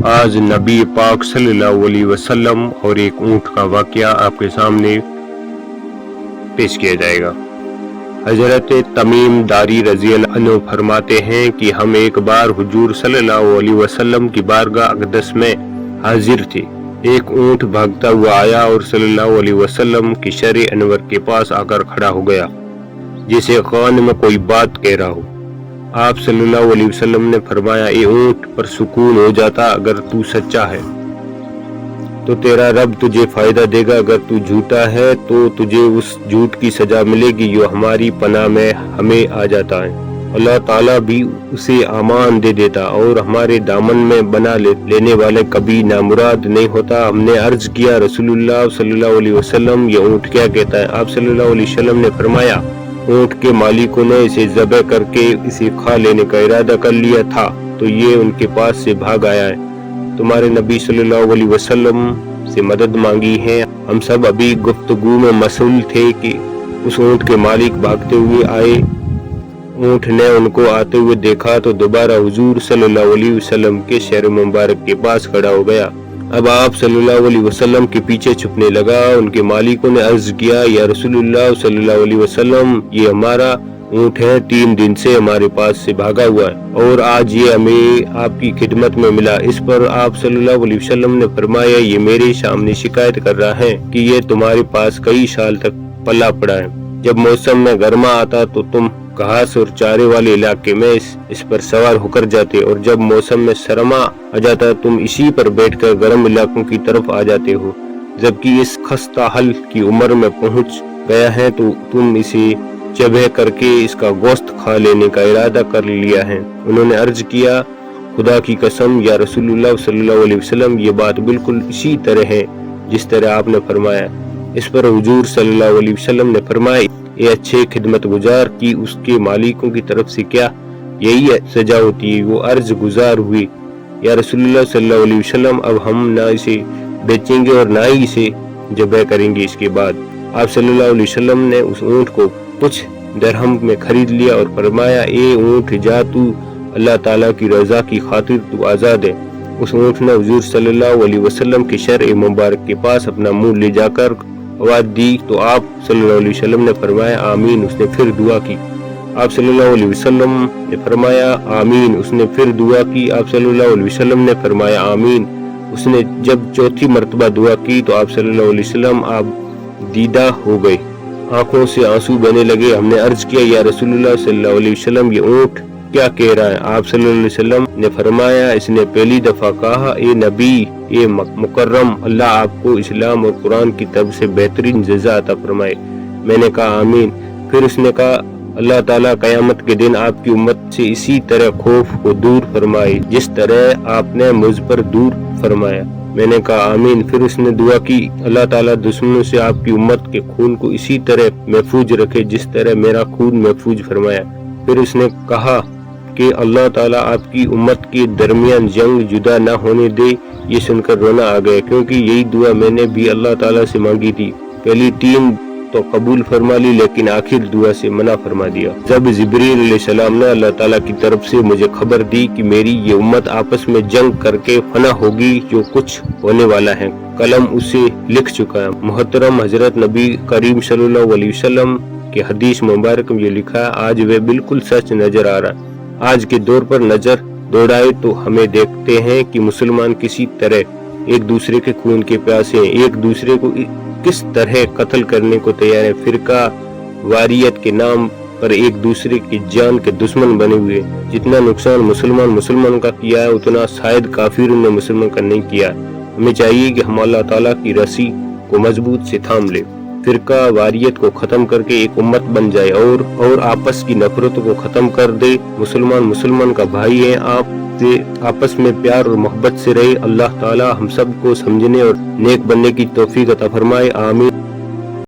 آج نبی پاک صلی اللہ علیہ وسلم اور ایک اونٹ کا واقعہ آپ کے سامنے پیش کیا جائے گا۔ حضرت تمیم داری رضی اللہ عنہ فرماتے ہیں کہ ہم ایک بار حضور صلی اللہ علیہ وسلم کی بارگاہ اقدس میں حاضر تھے۔ ایک اونٹ بھاگتا ہوا آیا اور صلی اللہ علیہ وسلم کی شرع انور کے پاس آ کر کھڑا ہو گیا، جیسے کان میں کوئی بات کہہ رہا ہو۔ آپ صلی اللہ علیہ وسلم نے فرمایا، اے اونٹ پر سکون ہو جاتا، اگر تو سچا ہے تو تیرا رب تجھے فائدہ دے گا، اگر تو جھوٹا ہے تو تجھے اس جھوٹ کی سزا ملے گی جو ہماری پناہ میں ہمیں آ جاتا ہے۔ اللہ تعالیٰ بھی اسے امان دے دیتا اور ہمارے دامن میں بنا لینے والے کبھی نامراد نہیں ہوتا۔ ہم نے عرض کیا، رسول اللہ صلی اللہ علیہ وسلم یہ اونٹ کیا کہتا ہے؟ آپ صلی اللہ علیہ وسلم نے فرمایا، اونٹ کے مالکوں نے اسے ذبح کر کے اسے کھا لینے کا ارادہ کر لیا تھا تو یہ ان کے پاس سے بھاگ آیا ہے۔ تمہارے نبی صلی اللہ علیہ وسلم سے مدد مانگی ہے۔ ہم سب ابھی گفتگو میں مشغول تھے کہ اس اونٹ کے مالک بھاگتے ہوئے آئے۔ اونٹ نے ان کو آتے ہوئے دیکھا تو دوبارہ حضور صلی اللہ علیہ وسلم کے شہر مبارک کے پاس کھڑا ہو گیا۔ اب آپ صلی اللہ علیہ وسلم کے پیچھے چھپنے لگا۔ ان کے مالکوں نے عرض کیا، یا رسول اللہ صلی اللہ علیہ وسلم، یہ ہمارا اونٹ ہے، 3 دن سے ہمارے پاس سے بھاگا ہوا ہے اور آج یہ ہمیں آپ کی خدمت میں ملا۔ اس پر آپ صلی اللہ علیہ وسلم نے فرمایا، یہ میرے سامنے شکایت کر رہا ہے کہ یہ تمہارے پاس کئی سال تک پلا پڑا ہے۔ جب موسم میں گرما آتا تو تم گھاس اور چارے والے علاقے میں اس پر سوار ہو کر جاتے، اور جب موسم میں سرما آ جاتا تم اسی پر بیٹھ کر گرم علاقوں کی طرف آ جاتے ہو۔ جبکہ اس خستہ حال کی عمر میں پہنچ گیا ہے تو تم اسے ذبح کر کے اس کا گوشت کھا لینے کا ارادہ کر لیا ہے۔ انہوں نے عرض کیا، خدا کی قسم یا رسول اللہ صلی اللہ علیہ وسلم، یہ بات بالکل اسی طرح ہے جس طرح آپ نے فرمایا۔ اس پر حضور صلی اللہ علیہ وسلم نے فرمایا، اے اچھے خدمت گزار کی اس کے مالکوں کی طرف سے کیا یہی سزا ہوتی ہے؟ وہ عرض گزار ہوئی، یا رسول اللہ صلی اللہ علیہ وسلم، اب ہم نہ اسے بیچیں گے اور نہ ہی اسے ذبح کریں گے۔ اس کے بعد آپ صلی اللہ علیہ وسلم نے اس اونٹ کو کچھ درہم میں خرید لیا اور فرمایا، اے اونٹ جا، تو اللہ تعالیٰ کی رضا کی خاطر تو آزاد ہے۔ اس اونٹ نے حضور صلی اللہ علیہ وسلم کے شرع مبارک کے پاس اپنا منہ لے جا کر آواز دی تو آپ صلی اللہ علیہ وسلم نے فرمایا، آمین۔ اس نے پھر دعا کی۔ آپ صلی اللہ علیہ وسلم نے فرمایا، آمین۔ اس نے پھر دعا کی۔ آپ صلی اللہ علیہ وسلم نے فرمایا، آمین۔ اس نے جب چوتھی مرتبہ دعا کی تو آپ صلی اللہ علیہ وسلم آپ دیدہ ہو گئے، آنکھوں سے آنسو بہنے لگے۔ ہم نے عرض کیا، یا رسول اللہ صلی اللہ علیہ وسلم، یہ اونٹ کیا کہہ رہا ہے؟ آپ صلی اللہ علیہ وسلم نے فرمایا، اس نے پہلی دفعہ کہا، اے نبی، اے مکرم، اللہ آپ کو اسلام اور قرآن کی طرف سے بہترین جزا عطا فرمائے۔ میں نے کہا، آمین۔ پھر اس نے کہا، اللہ تعالیٰ قیامت کے دن آپ کی امت سے اسی طرح خوف کو دور فرمائے جس طرح آپ نے مجھ پر دور فرمایا۔ میں نے کہا، آمین۔ پھر اس نے دعا کی، اللہ تعالیٰ دشمنوں سے آپ کی امت کے خون کو اسی طرح محفوظ رکھے جس طرح میرا خون محفوظ فرمایا۔ پھر اس نے کہا کہ اللہ تعالیٰ آپ کی امت کے درمیان جنگ جدا نہ ہونے دے۔ یہ سن کر رونا آ گیا، کیونکہ یہی دعا میں نے بھی اللہ تعالیٰ سے مانگی تھی۔ پہلی 3 تو قبول فرما لی، لیکن آخر دعا سے منع فرما دیا۔ جب جبریل علیہ السلام نے اللہ تعالیٰ کی طرف سے مجھے خبر دی کہ میری یہ امت آپس میں جنگ کر کے فنا ہوگی، جو کچھ ہونے والا ہے قلم اسے لکھ چکا ہے۔ محترم حضرت نبی کریم صلی اللہ علیہ وسلم کے حدیث مبارک میں یہ لکھا ہے، آج وہ بالکل سچ نظر آ رہا ہے۔ آج کے دور پر نظر دوڑائے تو ہمیں دیکھتے ہیں کہ مسلمان کسی طرح ایک دوسرے کے خون کے پیاسے ہیں، ایک دوسرے کو کس طرح قتل کرنے کو تیار ہیں، فرقہ واریت کے نام پر ایک دوسرے کی جان کے دشمن بنے ہوئے۔ جتنا نقصان مسلمان کا کیا ہے اتنا شاید کافروں نے مسلمان کا نہیں کیا ہے۔ ہمیں چاہیے کہ ہم اللہ تعالیٰ کی رسی کو مضبوط سے تھام لیں، فرقہ واریت کو ختم کر کے ایک امت بن جائے اور آپس کی نفرت کو ختم کر دے۔ مسلمان کا بھائی ہے، آپ سے آپس میں پیار اور محبت سے رہے۔ اللہ تعالیٰ ہم سب کو سمجھنے اور نیک بننے کی توفیق عطا فرمائے، آمین۔